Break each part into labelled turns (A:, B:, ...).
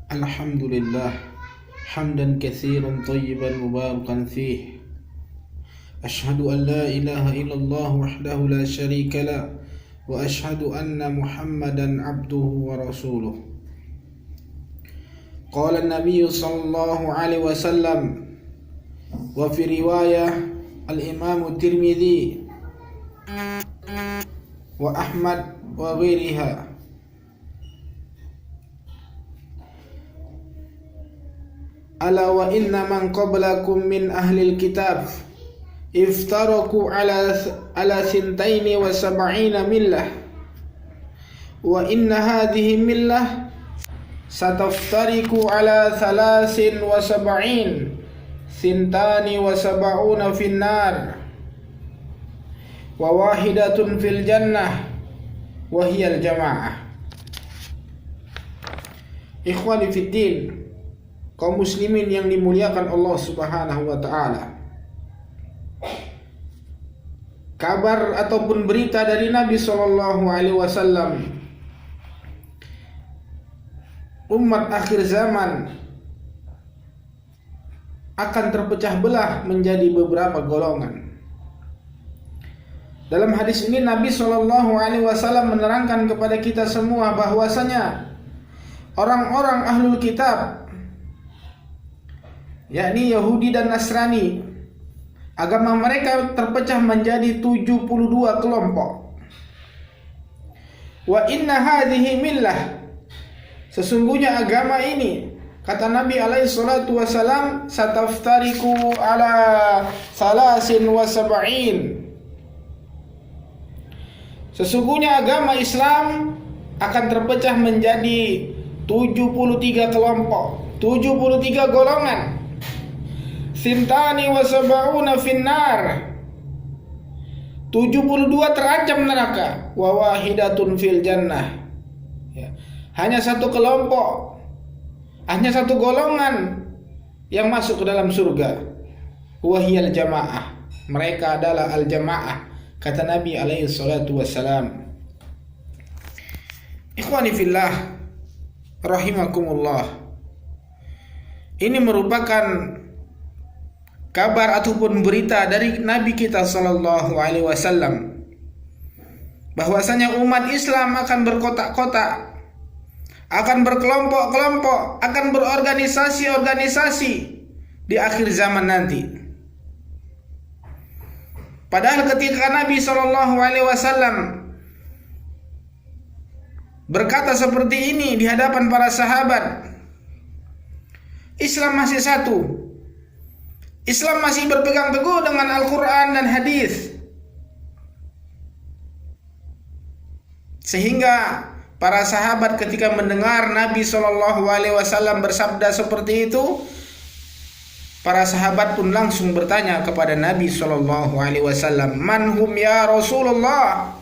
A: الحمد لله حمدا كثيرا طيبا مباركا فيه. أشهد أن لا إله إلا الله وحده لا شريك له وأشهد أن محمدا عبده ورسوله. قال النبي صلى الله عليه وسلم وفي رواية الإمام الترمذي وأحمد وغيرها: ألا وإن من قبلكم من أهل الكتاب افترقوا على 72 ملة وإن هذه ملة ستفترق على 73 72 في النار وواحدة في الجنة وهي الجماعة. Ikhwani fiddin, kaum muslimin yang dimuliakan Allah Subhanahu wa taala. Kabar ataupun berita dari Nabi sallallahu alaihi wasallam, umat akhir zaman akan terpecah belah menjadi beberapa golongan. Dalam hadis ini Nabi sallallahu alaihi wasallam menerangkan kepada kita semua bahwasanya orang-orang ahlul kitab, yakni Yahudi dan Nasrani, agama mereka terpecah menjadi 72 kelompok. Wa inna hadhihi millah, sesungguhnya agama ini, kata Nabi alaihi salatu wasalam, sataftariku ala 73. Sesungguhnya agama Islam akan terpecah menjadi 73 kelompok, 73 golongan. Sintani wa sab'una finnar, 72 terancam neraka. Wa wahidatun fil jannah, ya. Hanya satu kelompok, hanya satu golongan yang masuk ke dalam surga. Wahiyal jamaah, mereka adalah al jamaah, kata Nabi alaihi salatu wassalam. Ikhwani fillah rahimakumullah, ini merupakan kabar ataupun berita dari Nabi kita sallallahu alaihi wasallam bahwasanya umat Islam akan berkotak-kotak, akan berkelompok-kelompok, akan berorganisasi-organisasi di akhir zaman nanti. Padahal ketika Nabi sallallahu alaihi wasallam berkata seperti ini di hadapan para sahabat, Islam masih satu. Islam masih berpegang teguh dengan Al-Quran dan hadis. Sehingga para sahabat ketika mendengar Nabi SAW bersabda seperti itu, para sahabat pun langsung bertanya kepada Nabi SAW, "Man hum ya Rasulullah?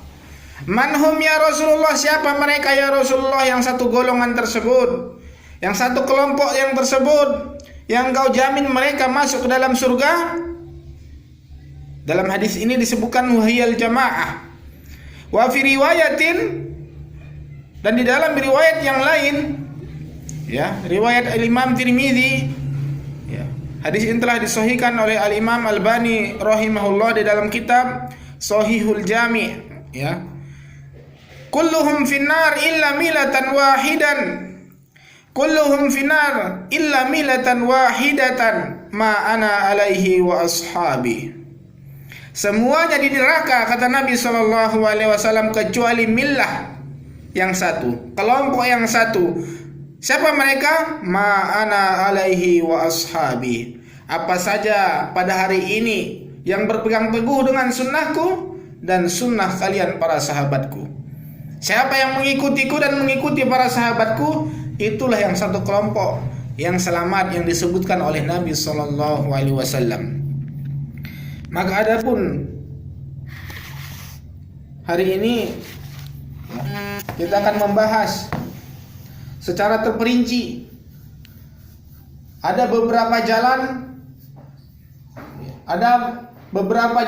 A: Man hum ya Rasulullah? Siapa mereka ya Rasulullah yang satu golongan tersebut, yang satu kelompok yang tersebut, yang kau jamin mereka masuk ke dalam surga?" Dalam hadis ini disebutkan wahiyal jamaah. Wa fi riwayatin, dan di dalam riwayat yang lain, ya, riwayat Al-Imam Tirmidzi, ya, hadis ini telah disahihkan oleh Al-Imam Albani rahimahullah di dalam kitab Shahihul Jami', ya. Kulluhum finnar illa milatan wahidan. Kulluhum finnar illa milatan wahidatan ma ana alaihi wa ashabi. Semuanya di neraka, kata Nabi sallallahu alaihi wasallam, kecuali millah yang satu, kelompok yang satu. Siapa mereka? Ma ana alaihi wa ashabi. Apa saja pada hari ini yang berpegang teguh dengan sunnahku dan sunnah kalian para sahabatku. Siapa yang mengikutiku dan mengikuti para sahabatku, itulah yang satu kelompok yang selamat yang disebutkan oleh Nabi sallallahu alaihi wasallam. Maka adapun hari ini kita akan membahas secara terperinci ada beberapa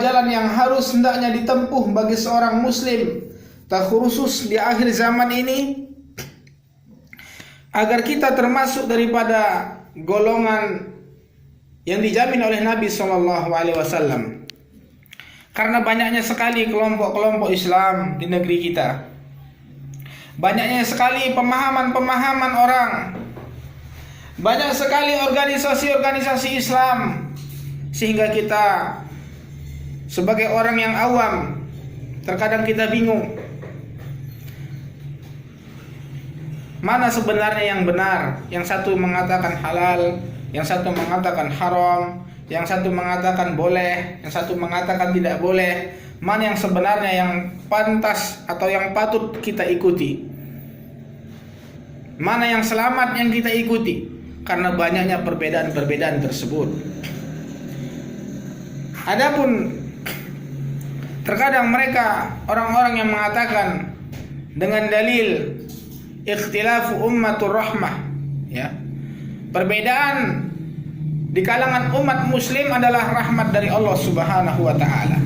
A: jalan yang harus hendaknya ditempuh bagi seorang muslim, terkhusus di akhir zaman ini, agar kita termasuk daripada golongan yang dijamin oleh Nabi Shallallahu Alaihi Wasallam. Karena banyaknya sekali kelompok-kelompok Islam di negeri kita, banyaknya sekali pemahaman-pemahaman orang, banyak sekali organisasi-organisasi Islam, sehingga kita sebagai orang yang awam terkadang kita bingung mana sebenarnya yang benar. Yang satu mengatakan halal, yang satu mengatakan haram, yang satu mengatakan boleh, yang satu mengatakan tidak boleh. Mana yang sebenarnya yang pantas atau yang patut kita ikuti? Mana yang selamat yang kita ikuti? Karena banyaknya perbedaan-perbedaan tersebut. Adapun terkadang mereka orang-orang yang mengatakan dengan dalil ikhtilafu ummatur rahmah, ya, perbedaan di kalangan umat muslim adalah rahmat dari Allah Subhanahu wa taala.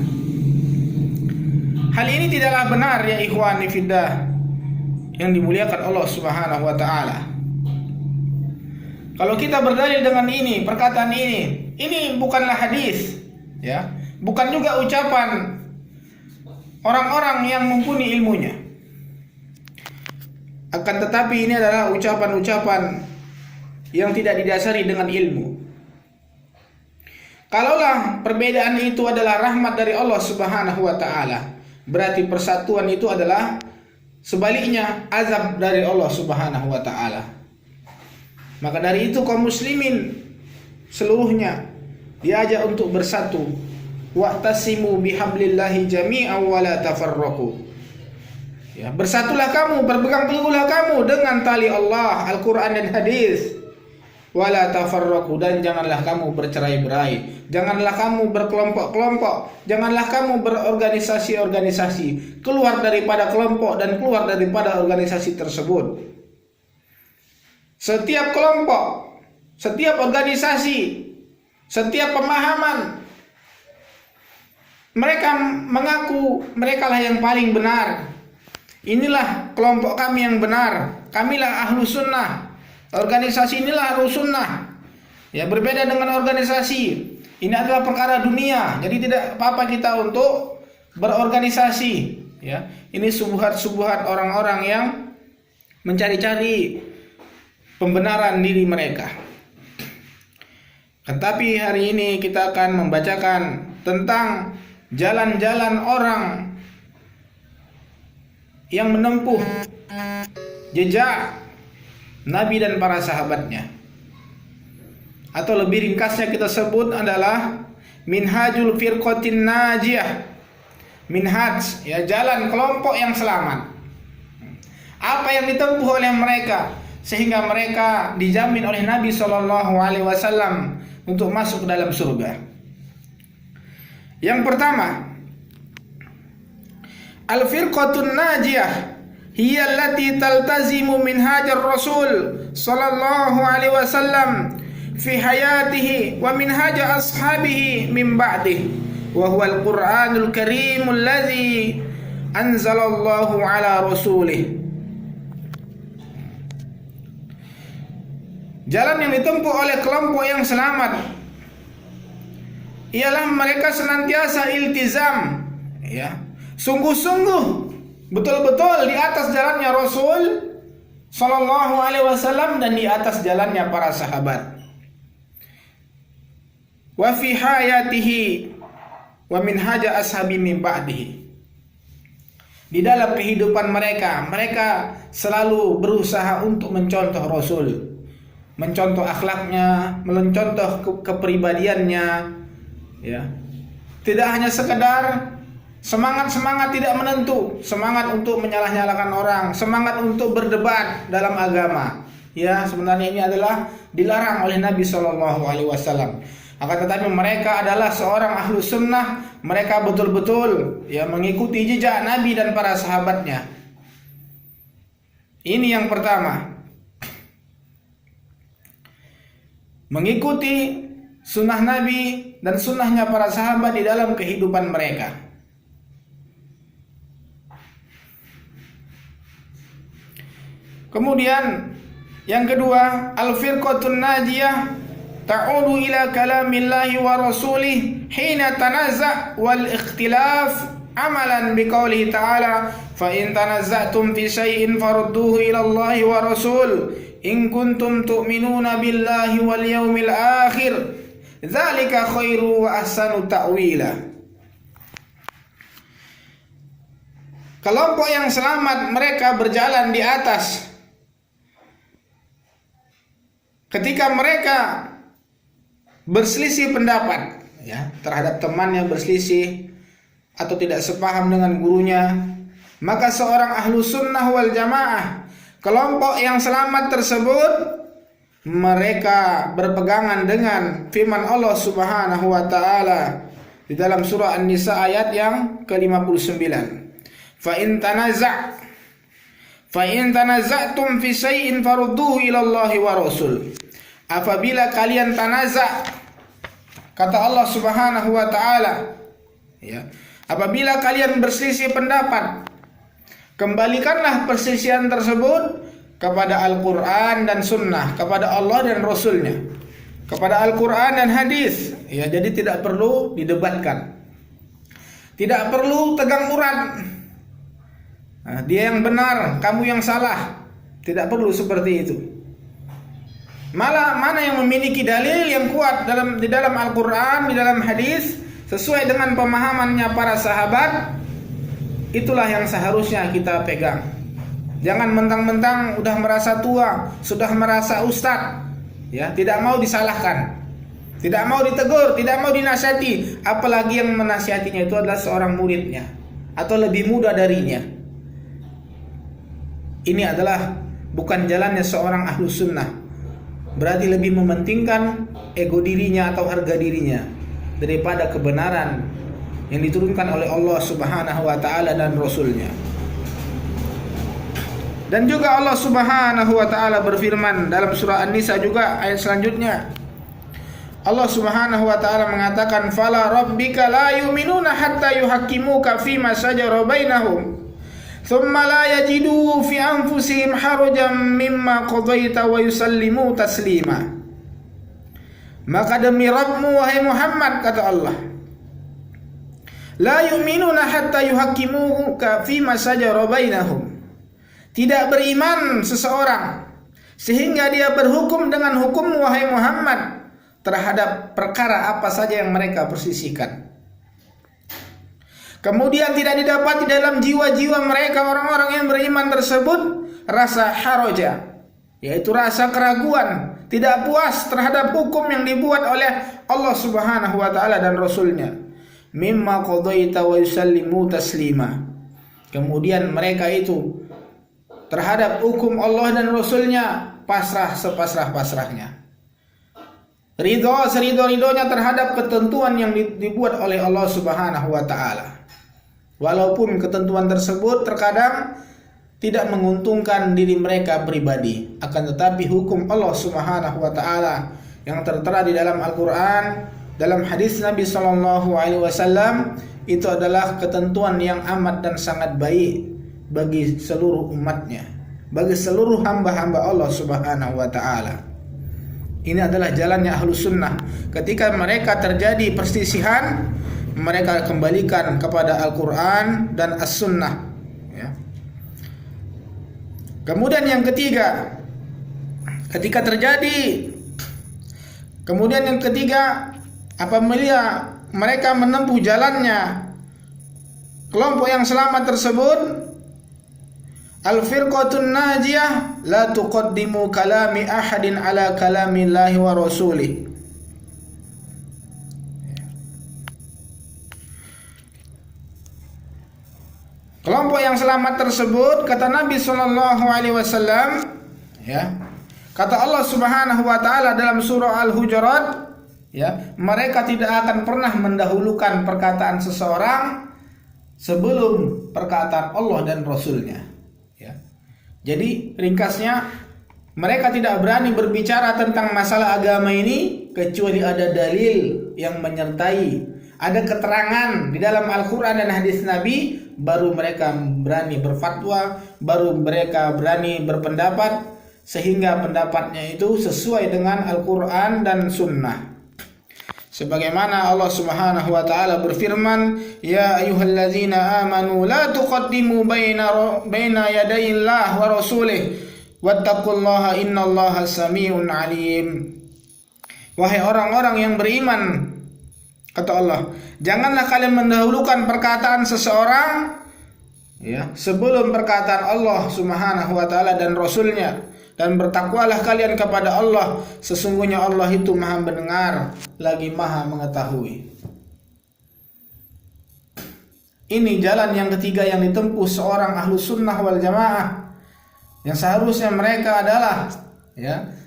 A: Hal ini tidaklah benar ya ikhwani fillah yang dimuliakan Allah Subhanahu wa taala. Kalau kita berdalil dengan ini, perkataan ini bukanlah hadis, ya, bukan juga ucapan orang-orang yang mumpuni ilmunya. Akan tetapi ini adalah ucapan-ucapan yang tidak didasari dengan ilmu. Kalaulah perbedaan itu adalah rahmat dari Allah Subhanahu wa taala, berarti persatuan itu adalah sebaliknya azab dari Allah Subhanahu wa taala. Maka dari itu kaum muslimin seluruhnya diajak untuk bersatu. Wa'tasimu bihablillahi jami'an wa la tafarraqu. Ya, bersatulah kamu, berpegang teguhlah kamu dengan tali Allah, Al-Qur'an dan hadis. Wala tafarraqu, dan janganlah kamu bercerai-berai, janganlah kamu berkelompok-kelompok, janganlah kamu berorganisasi-organisasi, keluar daripada kelompok dan keluar daripada organisasi tersebut. Setiap kelompok, setiap organisasi, setiap pemahaman, mereka mengaku merekalah yang paling benar. Inilah kelompok kami yang benar, kamilah ahlu sunnah. Organisasi inilah ahlu sunnah. Ya, berbeda dengan organisasi. Ini adalah perkara dunia. Jadi tidak apa-apa kita untuk berorganisasi. Ya, ini subuhat-subuhat orang-orang yang mencari-cari pembenaran diri mereka. Tetapi hari ini kita akan membacakan tentang jalan-jalan orang yang menempuh jejak Nabi dan para sahabatnya. Atau lebih ringkasnya kita sebut adalah minhajul firqatin najiyah. Minhaj, ya, jalan kelompok yang selamat. Apa yang ditempuh oleh mereka sehingga mereka dijamin oleh Nabi Shallallahu Alaihi Wasallam untuk masuk ke dalam surga. Yang pertama, al-firqatun najiyah hiya allati taltazimu minhajar Rasul sallallahu alaihi wasallam fi hayatihi wa minhaja ashabihi min ba'dih wa huwa al-Qur'anul Karim alladhi anzalallahu ala rasulih. Jalan yang ditempuh oleh kelompok yang selamat ialah mereka senantiasa iltizam, ya, sungguh-sungguh betul-betul di atas jalannya Rasul Sallallahu Alaihi Wasallam dan di atas jalannya para sahabat. Wa fi hayatihi wa minhaja ashabi min ba'dihi. Di dalam kehidupan mereka, mereka selalu berusaha untuk mencontoh Rasul, mencontoh akhlaknya, mencontoh kepribadiannya, ya. Tidak hanya sekedar semangat tidak menentu, semangat untuk menyalah-nyalakan orang, semangat untuk berdebat dalam agama. Ya, sebenarnya ini adalah dilarang oleh Nabi Shallallahu Alaihi Wasallam. Akan tetapi mereka adalah seorang ahlu sunnah, mereka betul-betul, ya, mengikuti jejak Nabi dan para sahabatnya. Ini yang pertama, mengikuti sunnah Nabi dan sunnahnya para sahabat di dalam kehidupan mereka. Kemudian Yang kedua, al-firqatun najiyah ta'udu ila kalamillahi wa rasulih hina tanaza' wal ikhtilaf amalan biqaulihi ta'ala fa in tanazza'tum fi syai'in farudduhu ila Allahi wa rasul in kuntum tu'minuna billahi wal yawmil akhir dzalika khairu wa ahsanu ta'wila. Kelompok yang selamat mereka berjalan di atas ketika mereka berselisih pendapat ya terhadap teman yang berselisih atau tidak sepaham dengan gurunya, maka seorang ahlu sunnah wal jamaah, kelompok yang selamat tersebut, mereka berpegangan dengan firman Allah Subhanahu wa taala di dalam surah An-Nisa ayat yang ke-59. Fa in tanaza'tum fi syai'in farudduhu ila Allahi wa rasul. Apabila kalian tanaza', kata Allah Subhanahu wa taala, ya, apabila kalian berselisih pendapat, kembalikanlah perselisihan tersebut kepada Al-Qur'an dan Sunnah, kepada Allah dan Rasulnya, kepada Al-Qur'an dan hadis. Ya, jadi tidak perlu didebatkan, tidak perlu tegang urat. Nah, dia yang benar, kamu yang salah, tidak perlu seperti itu. Malah mana yang memiliki dalil yang kuat di dalam Al-Qur'an, di dalam hadis sesuai dengan pemahamannya para sahabat, itulah yang seharusnya kita pegang. Jangan mentang-mentang udah merasa tua, sudah merasa ustadz, ya, tidak mau disalahkan, tidak mau ditegur, tidak mau dinasihati, apalagi yang menasihatinya itu adalah seorang muridnya atau lebih muda darinya. Ini adalah bukan jalannya seorang ahlu sunnah. Berarti lebih mementingkan ego dirinya atau harga dirinya daripada kebenaran yang diturunkan oleh Allah Subhanahu wa taala dan Rasulnya. Dan juga Allah Subhanahu wa taala berfirman dalam surah An-Nisa juga ayat selanjutnya. Allah Subhanahu wa taala mengatakan fala rabbika la yu'minuna hatta yuhaqqimuka fima shajara bainahum thumma la yajidu fi anfusihim harajan mimma qadaita wa yusallimu taslima. Maka demi Rabbmu wahai Muhammad, kata Allah, la yu'minuna hatta yuhaqqimuka fima shajara bainahum. Tidak beriman seseorang sehingga dia berhukum dengan hukum wahai Muhammad terhadap perkara apa saja yang mereka persisihkan. Kemudian tidak didapati dalam jiwa-jiwa mereka orang-orang yang beriman tersebut rasa haraja, yaitu rasa keraguan, tidak puas terhadap hukum yang dibuat oleh Allah Subhanahu wa taala dan Rasulnya. Mimma qadaita wa yusallimu taslima. Kemudian mereka itu terhadap hukum Allah dan Rasulnya pasrah sepasrah-pasrahnya. Ridho seridho-ridhonya terhadap ketentuan yang dibuat oleh Allah Subhanahu wa taala. Walaupun ketentuan tersebut terkadang tidak menguntungkan diri mereka pribadi, akan tetapi hukum Allah Subhanahu wa taala yang tertera di dalam Al-Qur'an, dalam hadis Nabi sallallahu alaihi wasallam, itu adalah ketentuan yang amat dan sangat baik bagi seluruh umatnya, bagi seluruh hamba-hamba Allah Subhanahu wa taala. Ini adalah jalannya ahlu sunnah. Ketika mereka terjadi perselisihan, mereka kembalikan kepada Al-Quran dan As-Sunnah, ya. Kemudian yang ketiga, apabila mereka menempuh jalannya kelompok yang selamat tersebut, al-firqatun najiyah la tuqaddimu kalami ahadin ala kalamillahi wa rasulih. Kelompok yang selamat tersebut, kata Nabi sallallahu alaihi wasallam, ya, kata Allah Subhanahu wa taala dalam surah Al-Hujurat, ya, mereka tidak akan pernah mendahulukan perkataan seseorang sebelum perkataan Allah dan Rasulnya, ya. Jadi ringkasnya, mereka tidak berani berbicara tentang masalah agama ini kecuali ada dalil yang menyertai, ada keterangan di dalam Al-Quran dan hadis Nabi, baru mereka berani berfatwa, baru mereka berani berpendapat sehingga pendapatnya itu sesuai dengan Al-Quran dan Sunnah. Sebagaimana Allah Subhanahu wa taala berfirman, "Ya ayyuhalladzina amanu la tuqaddimu baina yadayillahi wa rasulih wattaqullaha innallaha samii'un 'aliim." Wahai orang-orang yang beriman, kata Allah, janganlah kalian mendahulukan perkataan seseorang sebelum perkataan Allah Subhanahu wa taala dan Rasulnya, dan bertakwalah kalian kepada Allah, sesungguhnya Allah itu Maha mendengar lagi Maha mengetahui. Ini jalan yang ketiga yang ditempuh seorang ahlu sunnah wal jamaah, yang seharusnya mereka adalah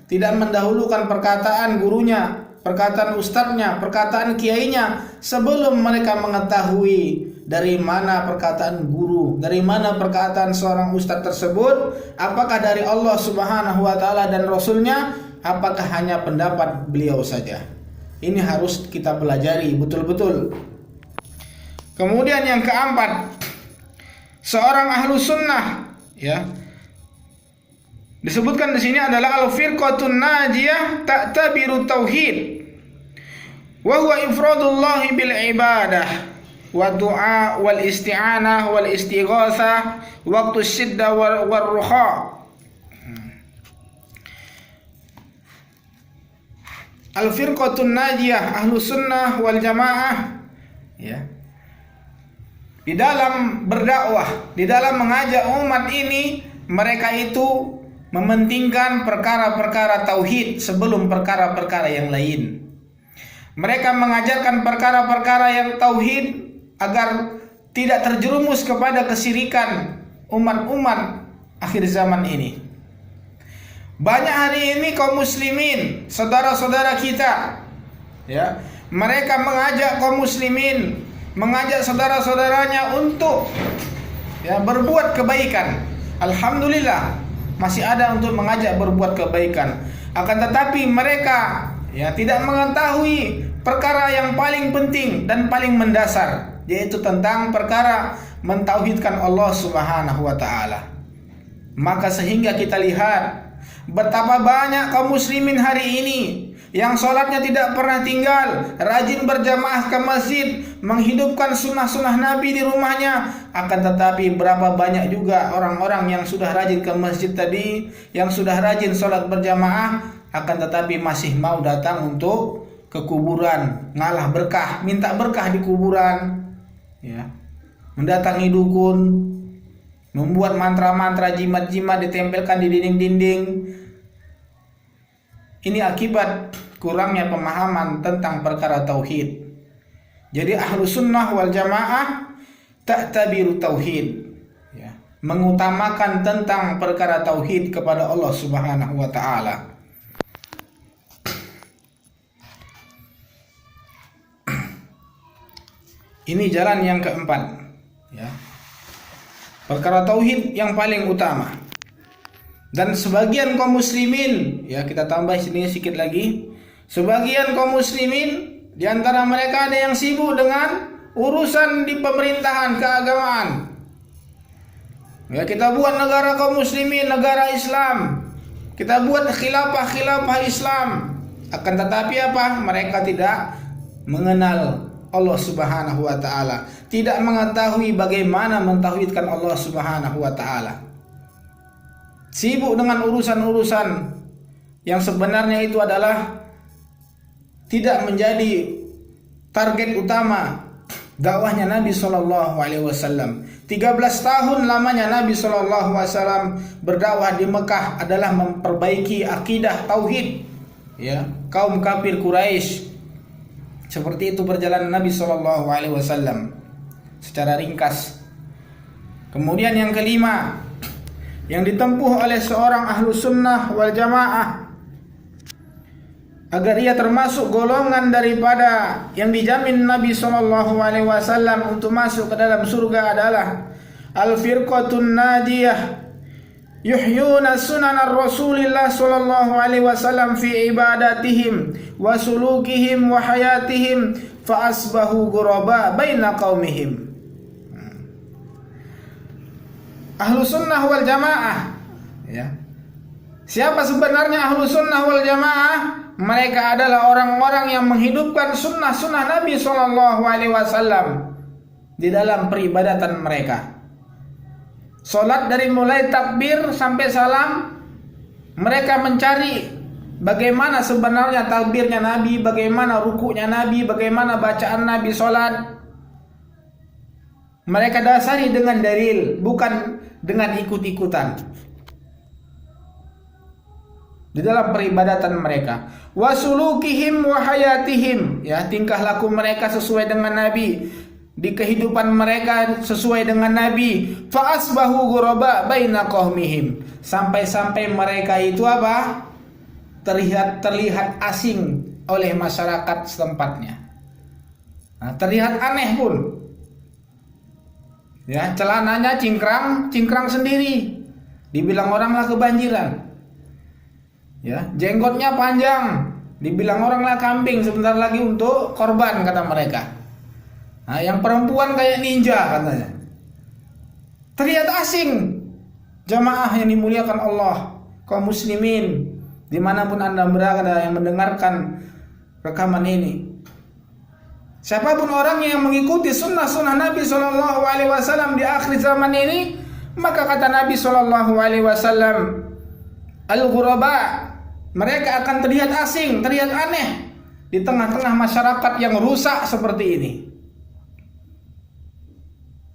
A: tidak mendahulukan perkataan gurunya, perkataan ustadznya, perkataan kiainya sebelum mereka mengetahui dari mana perkataan guru, dari mana perkataan seorang ustadz tersebut, apakah dari Allah Subhanahu wa taala dan Rasulnya, apakah hanya pendapat beliau saja. Ini harus kita pelajari betul-betul. Kemudian yang keempat, seorang ahlu sunnah disebutkan di sini adalah al-firqatun najiyah ta'tabiru tauhid wa huwa ifradullahi bil ibadah wa du'a wal isti'anah wal istighatsah waqtu syiddah war rukha. Al-firqatun najiyah, ahlu sunnah wal jamaah, di dalam berdakwah, di dalam mengajak umat ini, mereka itu mementingkan perkara-perkara tauhid sebelum perkara-perkara yang lain. Mereka mengajarkan perkara-perkara yang tauhid agar tidak terjerumus kepada kesyirikan umat-umat akhir zaman ini. Banyak hari ini kaum muslimin, saudara-saudara kita, mereka mengajak kaum muslimin, mengajak saudara-saudaranya untuk berbuat kebaikan. Alhamdulillah, masih ada untuk mengajak berbuat kebaikan. Akan tetapi mereka tidak mengetahui perkara yang paling penting dan paling mendasar, yaitu tentang perkara mentauhidkan Allah Subhanahu wa taala. Maka sehingga kita lihat betapa banyak kaum muslimin hari ini yang sholatnya tidak pernah tinggal, rajin berjamaah ke masjid, menghidupkan sunnah-sunnah Nabi di rumahnya. Akan tetapi berapa banyak juga orang-orang yang sudah rajin ke masjid tadi, yang sudah rajin sholat berjamaah, akan tetapi masih mau datang untuk ke kuburan, ngalah berkah, minta berkah di kuburan, mendatangi dukun, membuat mantra-mantra, jimat-jimat ditempelkan di dinding-dinding. Ini akibat kurangnya pemahaman tentang perkara tauhid. Jadi ahlu sunnah wal jamaah ta'tabiru tauhid, mengutamakan tentang perkara tauhid kepada Allah Subhanahu wa taala. Ini jalan yang keempat, perkara tauhid yang paling utama. Dan sebagian kaum muslimin, kita tambah sini sedikit lagi, sebagian kaum muslimin di antara mereka ada yang sibuk dengan urusan di pemerintahan keagamaan. Kita buat negara kaum muslimin, negara Islam. Kita buat khilafah Islam. Akan tetapi apa? Mereka tidak mengenal Allah Subhanahu wa taala, tidak mengetahui bagaimana mentauhidkan Allah Subhanahu wa taala. Sibuk dengan urusan-urusan yang sebenarnya itu adalah tidak menjadi target utama dakwahnya Nabi sallallahu alaihi wasallam. 13 tahun lamanya Nabi sallallahu alaihi wasallam berdakwah di Mekah adalah memperbaiki akidah tauhid kaum kafir Quraisy. Seperti itu perjalanan Nabi sallallahu alaihi wasallam secara ringkas. Kemudian yang kelima yang ditempuh oleh seorang ahlu sunnah wal jamaah agar ia termasuk golongan daripada yang dijamin Nabi sallallahu alaihi wasallam untuk masuk ke dalam surga adalah al-firqatun najiyah yuhyuna sunan Rasulillah sallallahu alaihi wasallam fi ibadatihim wa sulukihim wa hayatihim fa asbahu ghuraba baina qaumihim. Ahlu sunnah wal jamaah Siapa sebenarnya ahlu sunnah wal jamaah? Mereka adalah orang-orang yang menghidupkan sunnah-sunnah Nabi SAW di dalam peribadatan mereka. Salat dari mulai takbir sampai salam, mereka mencari bagaimana sebenarnya takbirnya Nabi, bagaimana rukuknya Nabi, bagaimana bacaan Nabi salat. Mereka dasari dengan dalil, bukan dengan ikut-ikutan di dalam peribadatan mereka. Wasulukihim wahayatihim, ya, tingkah laku mereka sesuai dengan Nabi, di kehidupan mereka sesuai dengan Nabi. Fa asbahu ghuraba baina qaumihim, sampai-sampai mereka itu apa? Terlihat asing oleh masyarakat setempatnya. Nah, terlihat aneh pun. Ya, celananya cingkrang sendiri. Dibilang orang lah kebanjiran. Ya, jenggotnya panjang. Dibilang orang lah kambing, sebentar lagi untuk korban kata mereka. Nah, yang perempuan kayak ninja katanya. Terlihat asing. Jamaah yang dimuliakan Allah, kaum muslimin, dimanapun Anda berada yang mendengarkan rekaman ini. Siapapun orang yang mengikuti sunnah-sunnah Nabi SAW di akhir zaman ini, maka kata Nabi SAW, al-ghuraba, mereka akan terlihat asing, terlihat aneh di tengah-tengah masyarakat yang rusak seperti ini.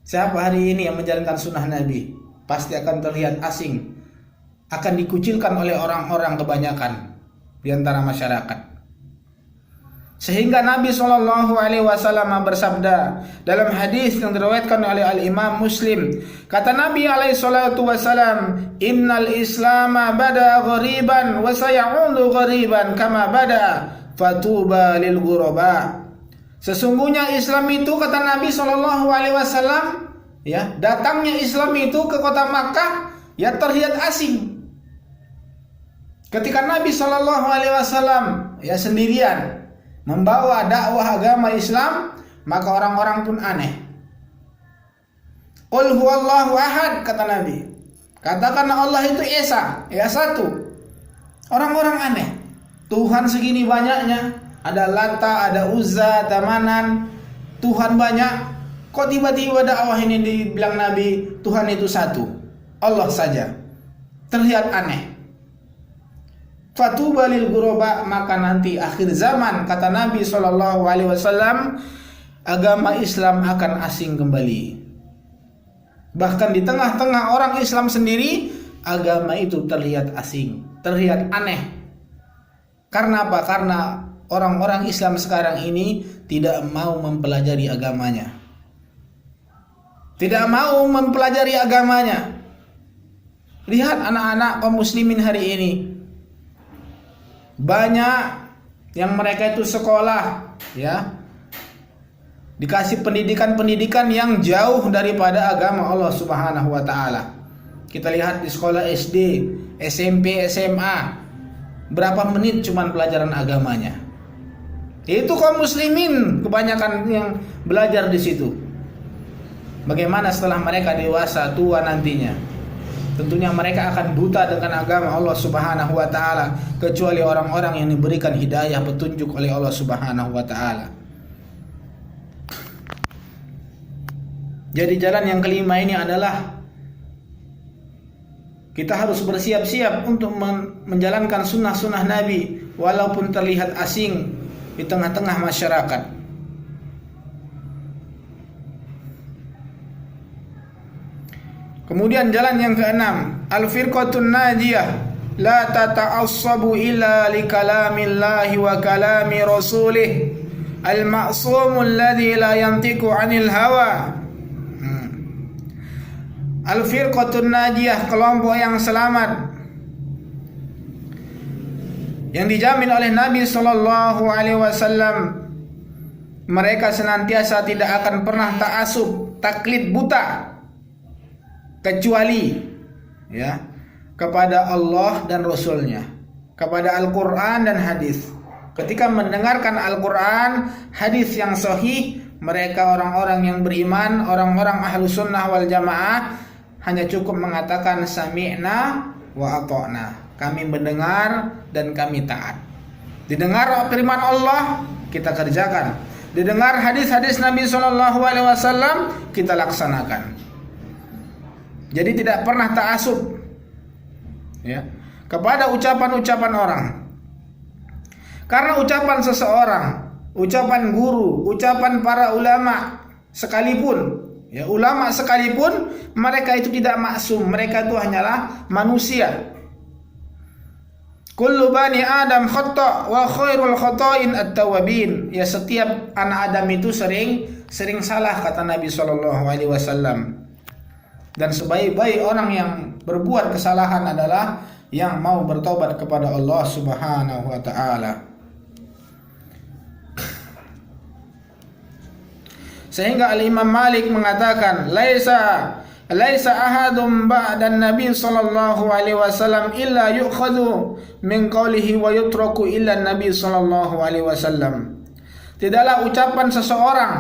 A: Siapa hari ini yang menjalankan sunnah Nabi pasti akan terlihat asing, akan dikucilkan oleh orang-orang kebanyakan di antara masyarakat. Sehingga Nabi SAW bersabda dalam hadis yang diriwayatkan oleh Al-Imam Muslim, kata Nabi SAW, innal islama bada ghariban wa sayaudu ghariban kama bada fatuba lil ghuraba. Sesungguhnya Islam itu, kata Nabi SAW, ya, datangnya Islam itu ke kota Makkah ya terlihat asing. Ketika Nabi SAW ya sendirian membawa dakwah agama Islam, maka orang-orang pun aneh. Qul huwallahu ahad, kata Nabi. Katakan Allah itu Esa, ya satu. Orang-orang aneh. Tuhan segini banyaknya. Ada Lata, ada Uzza, ada Manan, Tuhan banyak. Kok tiba-tiba dakwah ini dibilang Nabi Tuhan itu satu, Allah saja. Terlihat aneh. Fatuba lil ghuraba, maka nanti akhir zaman, kata Nabi SAW, agama Islam akan asing kembali. Bahkan di tengah-tengah orang Islam sendiri, agama itu terlihat asing, terlihat aneh. Karena apa? Karena orang-orang Islam sekarang ini tidak mau mempelajari agamanya. Tidak mau mempelajari agamanya. Lihat anak-anak kaum muslimin hari ini. Banyak yang mereka itu sekolah, ya, dikasih pendidikan-pendidikan yang jauh daripada agama Allah Subhanahu wa taala. Kita lihat di sekolah SD, SMP, SMA, berapa menit cuman pelajaran agamanya. Itu kaum muslimin kebanyakan yang belajar di situ. Bagaimana setelah mereka dewasa, tua nantinya? Tentunya mereka akan buta dengan agama Allah Subhanahu wa taala, kecuali orang-orang yang diberikan hidayah petunjuk oleh Allah Subhanahu wa taala. Jadi jalan yang kelima ini adalah kita harus bersiap-siap untuk menjalankan sunnah-sunnah Nabi walaupun terlihat asing di tengah-tengah masyarakat. Kemudian jalan yang keenam, al-firqatun najiyah la tata'assabu illa li kalamillahi wa kalami rasulih al-ma'sumul ladzi la yantiqu 'anil hawa. Al-firqatun najiyah, kelompok yang selamat, yang dijamin oleh Nabi SAW. Mereka senantiasa tidak akan pernah ta'assub, taklid buta, kecuali ya kepada Allah dan Rasulnya, kepada Al-Quran dan hadis. Ketika mendengarkan Al-Quran, hadis yang sahih, mereka orang-orang yang beriman, orang-orang ahlu sunnah wal jamaah, hanya cukup mengatakan sami'na wa ata'na. kami mendengar dan kami taat. Didengar firman Allah, kita kerjakan. Didengar hadis-hadis Nabi SAW, kita laksanakan. Jadi tidak pernah ta'assub ya kepada ucapan-ucapan orang. Karena ucapan seseorang, ucapan guru, ucapan para ulama sekalipun, ya ulama sekalipun, mereka itu tidak maksum, mereka itu hanyalah manusia. Kullu bani Adam khata' wa khairul khata'in at-tawwabin. Ya, setiap anak Adam itu sering salah, kata Nabi SAW. Dan sebaik-baik orang yang berbuat kesalahan adalah yang mau bertobat kepada Allah Subhanahu wa taala. Sehingga Al-Imam Malik mengatakan, laisa ahadun ba'dan Nabi sallallahu alaihi wasallam illa yu'khadhu min qawlihi wa yutraku illa Nabi sallallahu alaihi wasallam. Tidaklah ucapan seseorang,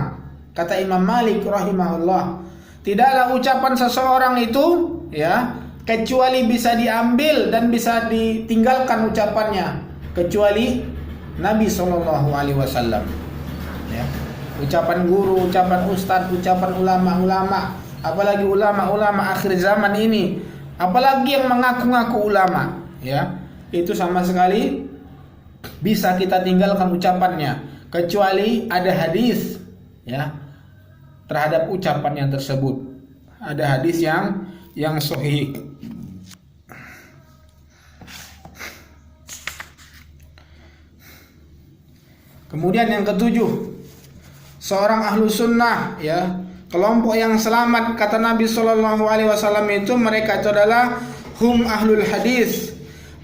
A: kata Imam Malik rahimahullah, tidaklah ucapan seseorang itu ya kecuali bisa diambil dan bisa ditinggalkan ucapannya, kecuali Nabi sallallahu alaihi wasallam. Ya. Ucapan guru, ucapan ustadz, ucapan ulama-ulama, apalagi ulama-ulama akhir zaman ini, apalagi yang mengaku-ngaku ulama, ya, itu sama sekali bisa kita tinggalkan ucapannya, kecuali ada hadis, ya, terhadap ucapan yang tersebut. Ada hadis yang sahih. Kemudian yang ketujuh, seorang ahlu sunnah, ya, kelompok yang selamat, kata Nabi SAW itu, mereka itu adalah hum ahlul hadis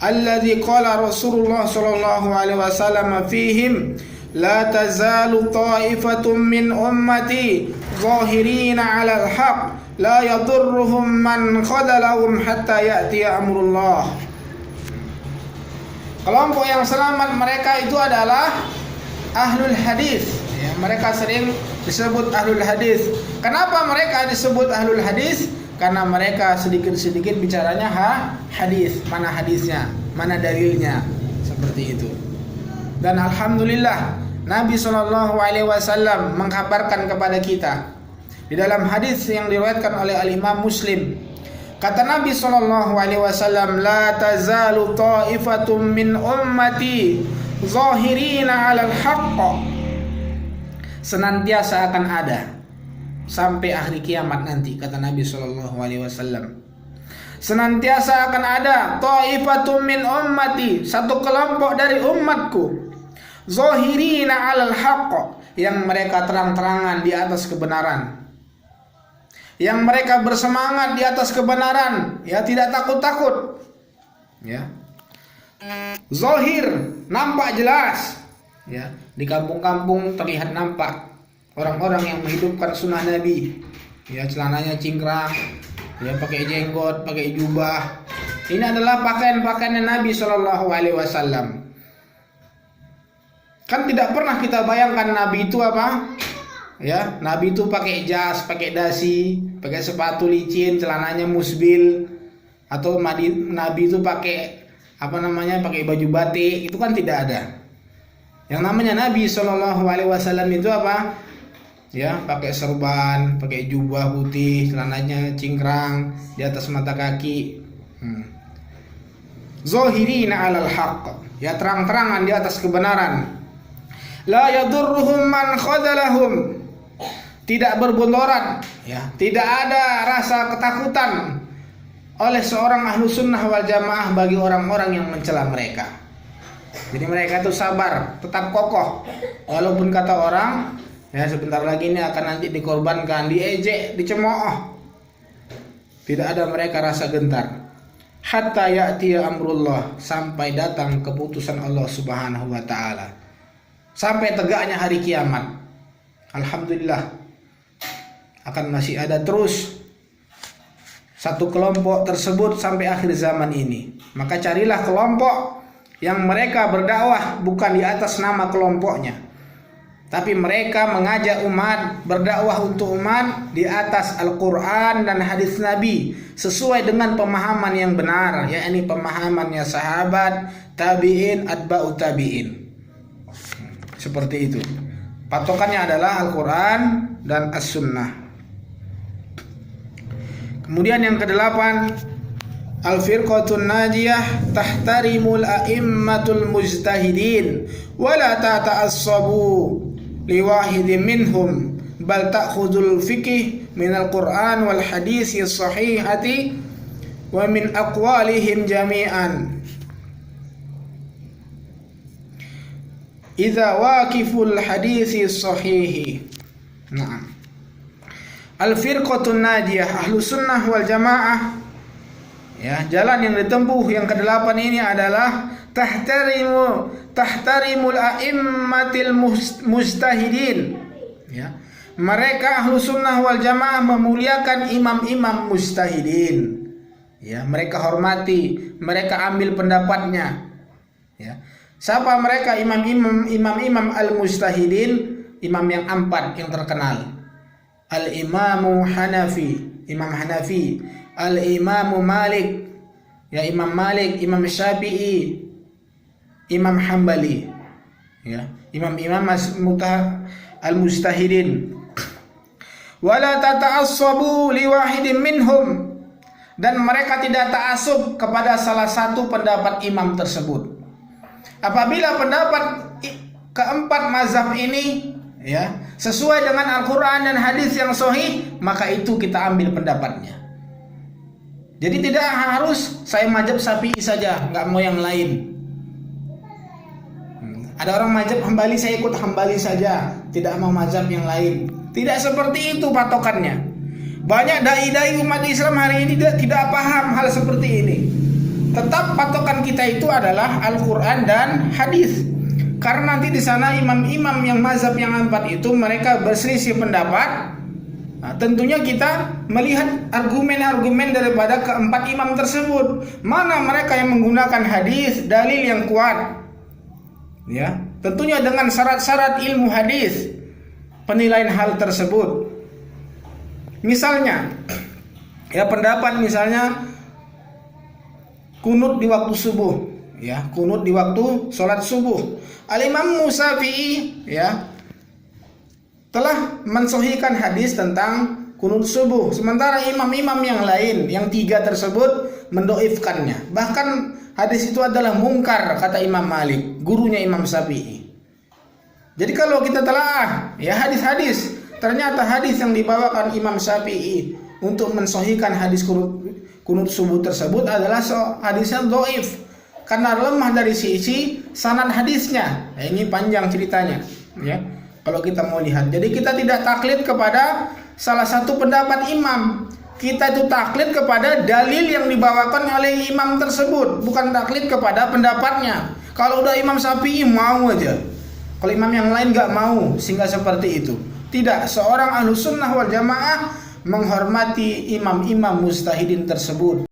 A: alladzi qala Rasulullah SAW fihim la tazalu ta'ifatun min ummati zahirina 'alal haq la yadurruhum man khadalahum hatta ya'ti amrullah. Kelompok yang selamat mereka itu adalah ahlul hadis. Ya, mereka sering disebut ahlul hadis. Kenapa mereka disebut ahlul hadis? Karena mereka sedikit-sedikit bicaranya hadis. Mana hadisnya? Mana dalilnya? Seperti itu. Dan alhamdulillah Nabi SAW mengkabarkan kepada kita di dalam hadis yang diriwayatkan oleh Al-Imam Muslim. Kata Nabi SAW, la tazalu ta'ifatum min ummati zahirina 'alal haqq. Senantiasa akan ada sampai akhir kiamat nanti, kata Nabi SAW. Senantiasa akan ada ta'ifatum min ummati, satu kelompok dari umatku, zahirina 'alal haqq, yang mereka terang-terangan di atas kebenaran, yang mereka bersemangat di atas kebenaran, ya, tidak takut-takut, ya. Zahir, nampak jelas, ya. Di kampung-kampung terlihat nampak orang-orang yang menghidupkan sunnah Nabi, ya, celananya cingkrang, ya, pakai jenggot, pakai jubah. Ini adalah pakaian-pakaian Nabi SAW. Kan tidak pernah kita bayangkan Nabi itu apa? Ya, Nabi itu pakai jas, pakai dasi, pakai sepatu licin, celananya musbil, atau Nabi itu pakai pakai baju batik. Itu kan tidak ada. Yang namanya Nabi SAW itu apa? Ya, pakai serban, pakai jubah putih, celananya cingkrang di atas mata kaki. Zahirina 'alal haqq, ya, terang-terangan di atas kebenaran. La yadurruhum man khadalahum, tidak berbontoran, ya, tidak ada rasa ketakutan oleh seorang ahlu sunnah wal jamaah bagi orang-orang yang mencela mereka. Jadi mereka itu sabar, tetap kokoh, walaupun kata orang, ya, sebentar lagi ini akan nanti dikorbankan, diejek, dicemooh. Tidak ada mereka rasa gentar. Hatta ya'ti amrullah, sampai datang keputusan Allah Subhanahu wa taala. Sampai tegaknya hari kiamat. Alhamdulillah akan masih ada terus satu kelompok tersebut sampai akhir zaman ini. Maka carilah kelompok yang mereka berdakwah bukan di atas nama kelompoknya, Tapi mereka mengajak umat, berdakwah untuk umat di atas Al-Quran dan hadis Nabi sesuai dengan pemahaman yang benar, yakni pemahamannya sahabat, tabi'in, atba'ut tabi'in. Seperti itu. Patokannya adalah Al-Quran dan As-Sunnah. Kemudian yang kedelapan, Al-firqatun najiyah tahtarimul a'immatul mujtahidin wa la tata'assabu liwahidin minhum bal ta'khudul fiqh min al-Qur'an wal hadis as-sahihati wa min aqwalihim jami'an idza waqiful hadis as-sahih. Naam. Al-firqatun najiyah, Ahlus Sunnah wal Jamaah, ya, jalan yang ditempuh yang kedelapan ini adalah tahtarimul a'immatil mujtahidin, ya. Mereka Ahlus Sunnah wal Jamaah memuliakan imam-imam mujtahidin, ya, mereka hormati, mereka ambil pendapatnya, ya. Siapa mereka? Imam-imam al-mujtahidin, imam yang empat yang terkenal. Al-Imamu Hanafi, Imam Hanafi, Al-Imamu Malik, ya, Imam Malik, Imam Syafi'i, Imam Hambali, ya, imam-imam al-mujtahidin. Wala tata'assabu liwahidin minhum, dan mereka tidak ta'assub kepada salah satu pendapat imam tersebut. Apabila pendapat keempat mazhab ini, ya, sesuai dengan Al-Quran dan hadis yang sahih, maka itu kita ambil pendapatnya. Jadi tidak harus saya mazhab Syafi'i saja, nggak mau yang lain. Ada orang mazhab Hambali, saya ikut Hambali saja, tidak mau mazhab yang lain. Tidak seperti itu patokannya. Banyak dai-dai umat Islam hari ini tidak paham hal seperti ini. Tetap patokan kita itu adalah Al-Quran dan hadis. Karena nanti di sana imam-imam yang mazhab yang empat itu mereka berselisih pendapat. Nah, tentunya kita melihat argumen-argumen daripada keempat imam tersebut. Mana mereka yang menggunakan hadis, dalil yang kuat, ya, tentunya dengan syarat-syarat ilmu hadis, penilaian hal tersebut. Misalnya, ya, pendapat misalnya kunut di waktu subuh, ya, kunut di waktu sholat subuh. Al-Imam Syafi'i, ya, telah mensahihkan hadis tentang kunut subuh, sementara imam-imam yang lain, yang tiga tersebut, mendoifkannya. Bahkan hadis itu adalah mungkar, kata Imam Malik, gurunya Imam Syafi'i. Jadi kalau kita telaah, ya, hadis-hadis, ternyata hadis yang dibawakan Imam Syafi'i untuk mensahihkan hadis kunut subuh tersebut adalah hadis yang dhaif, karena lemah dari sisi sanad hadisnya. Nah, ini panjang ceritanya, ya, kalau kita mau lihat. Jadi kita tidak taklid kepada salah satu pendapat imam, kita itu taklid kepada dalil yang dibawakan oleh imam tersebut, bukan taklid kepada pendapatnya. Kalau udah Imam Syafi'i mau aja, kalau imam yang lain gak mau, sehingga seperti itu. Tidak, seorang Ahlus Sunnah wal Jamaah menghormati imam-imam mujtahidin tersebut.